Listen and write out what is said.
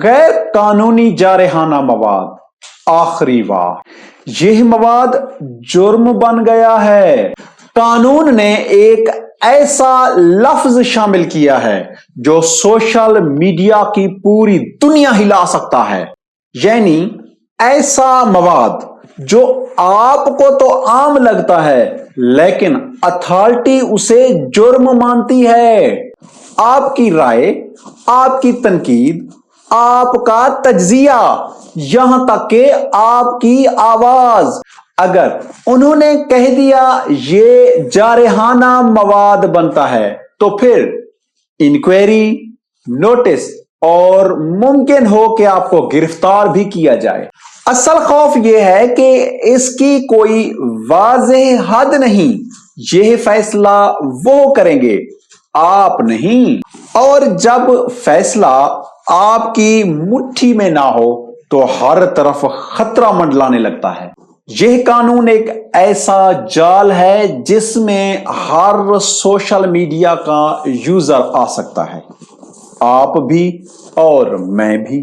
غیر قانونی جارحانہ مواد، آخری واہ، یہ مواد جرم بن گیا ہے۔ قانون نے ایک ایسا لفظ شامل کیا ہے جو سوشل میڈیا کی پوری دنیا ہلا سکتا ہے، یعنی ایسا مواد جو آپ کو تو عام لگتا ہے لیکن اتھارٹی اسے جرم مانتی ہے۔ آپ کی رائے، آپ کی تنقید، آپ کا تجزیہ، یہاں تک کہ آپ کی آواز، اگر انہوں نے کہہ دیا یہ جارحانہ مواد بنتا ہے تو پھر انکوائری، نوٹس اور ممکن ہو کہ آپ کو گرفتار بھی کیا جائے۔ اصل خوف یہ ہے کہ اس کی کوئی واضح حد نہیں۔ یہ فیصلہ وہ کریں گے، آپ نہیں۔ اور جب فیصلہ آپ کی مٹھی میں نہ ہو تو ہر طرف خطرہ منڈلانے لگتا ہے۔ یہ قانون ایک ایسا جال ہے جس میں ہر سوشل میڈیا کا یوزر آ سکتا ہے، آپ بھی اور میں بھی۔